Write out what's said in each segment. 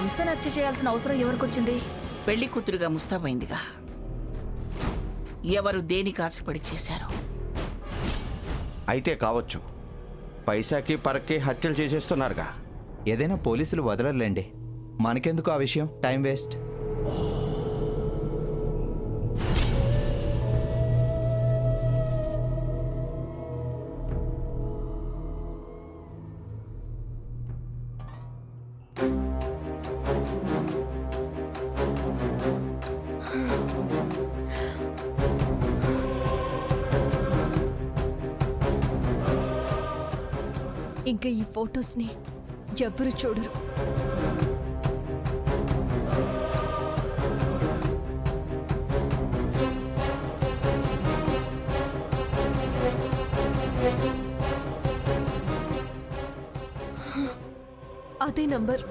హంసను హత్య చేయాల్సిన అవసరం ఎవరికొచ్చింది? పెళ్లి కూతురుగా ముస్తాబైందిగా. ఎవరు దేనికి ఆశపడి చేశారు? అయితే కావచ్చు, పైసాకి పరక్కి హత్యలు చేసేస్తున్నారుగా. ఏదైనా పోలీసులు వదలర్లేండి, మనకెందుకు ఆ విషయం, టైం వేస్ట్. ఇంకా ఈ ఫొటోస్ని ఎవ్వరు చూడరు. అదే నంబర్.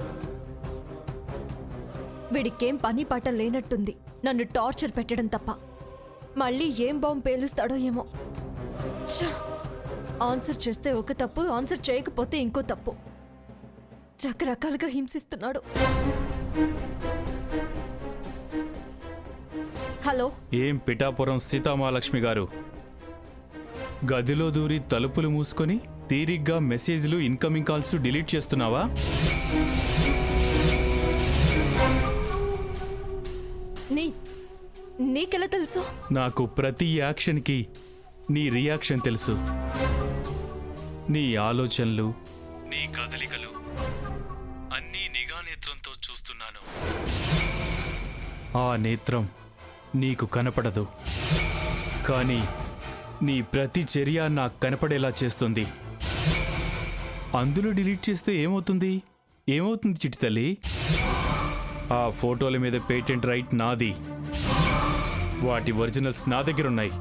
వీడికేం పని పాట లేనట్టుంది, నన్ను టార్చర్ పెట్టడం తప్ప. మళ్ళీ ఏం బాంబు పేలుస్తాడో ఏమో. ఛ! ఆన్సర్ చేస్తే ఒక తప్పు, ఆన్సర్ చేయకపోతే ఇంకో తప్పు. రకరకాలుగా హింసిస్తున్నాడు. హలో, ఏం పిఠాపురం సీతామహాలక్ష్మి గారు, గదిలో దూరి తలుపులు మూసుకొని తీరిగ్గా మెసేజ్లు, ఇన్కమింగ్ కాల్స్ డిలీట్ చేస్తున్నావా? నీకెలా తెలుసు? నాకు ప్రతి యాక్షన్కి నీ రియాక్షన్ తెలుసు. నీ ఆలోచనలు, నీ కదలికలు అన్నీ నిఘా నేత్రంతో చూస్తున్నాను. ఆ నేత్రం నీకు కనపడదు, కానీ నీ ప్రతి చర్య నాకు కనపడేలా చేస్తుంది. అందులో డిలీట్ చేస్తే ఏమవుతుంది? ఏమవుతుంది చిట్టి తల్లి? ఆ ఫోటోల మీద పేటెంట్ రైట్ నాది. వాటి ఒరిజినల్స్ నా దగ్గర ఉన్నాయి.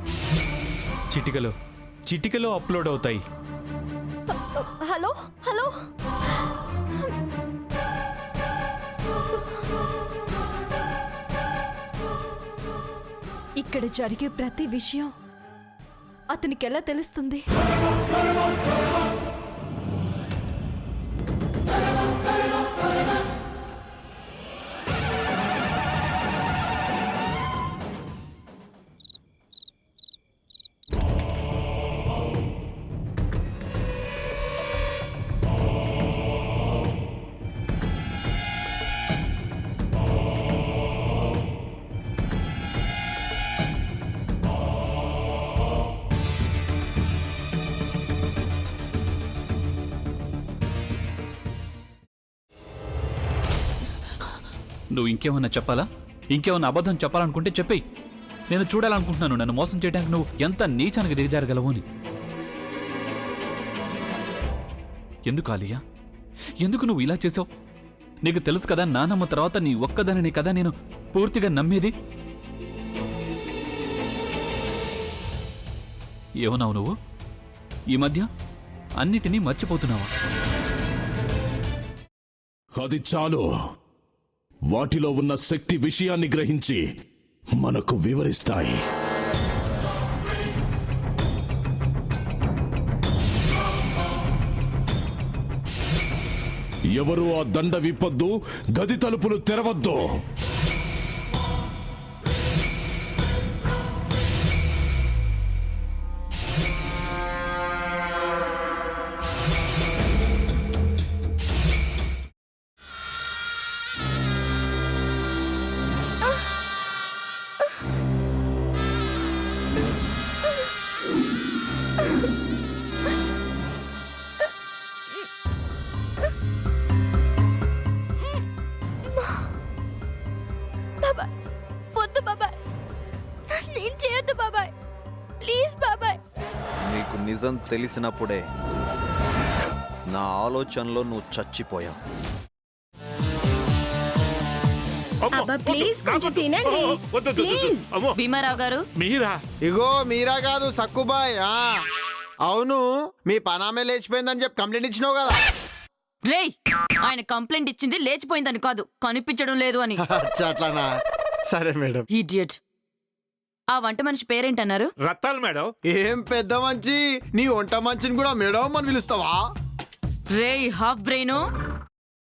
చిటికలో అప్లోడ్ అవుతాయి. హలో హలో, ఇక్కడ జరిగే ప్రతి విషయం అతనికి ఎలా తెలుస్తుంది? నువ్వు ఇంకేమన్నా చెప్పాలా? ఇంకేమన్నా అబద్ధం చెప్పాలనుకుంటే చెప్పేయి. నేను చూడాలనుకుంటున్నాను నన్ను మోసం చేయడానికి నువ్వు ఎంత నీచానికి దిగజారగలవు అని. ఎందుకు ఆలియా, ఎందుకు నువ్వు ఇలా చేసావు? నీకు తెలుసు కదా, నానమ్మ తర్వాత నీ ఒక్కదానిని కదా నేను పూర్తిగా నమ్మేది. ఏమన్నావు నువ్వు? ఈ మధ్య అన్నిటినీ మర్చిపోతున్నావా? అది చాలు. వాటిలో ఉన్న శక్తి విషయాన్ని గ్రహించి మనకు వివరిస్తాయి. ఎవరు ఆ దండ విప్పొద్దు, గది తలుపులు తెరవద్దు. నీకు నిజం తెలిసినప్పుడే నా ఆలోచనలో నువ్వు చచ్చిపోయావు. భీమారావు గారు, మీరా? ఇగో మీరా కాదు, సక్కుబాయ్. అవును, మీ పనామే లేచిపోయిందని చెప్పి కంప్లైంట్ ఇచ్చినావు కదా. రేయ్, ఆయన కంప్లైంట్ ఇచ్చింది లేచిపోయిందని కాదు, కనిపించడం లేదు అని. అట్లానా? సరే మేడం. ఇడియట్. ఆ వంట మనిషి పేరేంటన్నారు? రత్తాలు మేడం. ఏం పెద్ద మంచి, నీ వంట మంచిని కూడా మేడం అని పిలుస్తావా? రేయ్ హాఫ్ బ్రెయిన్,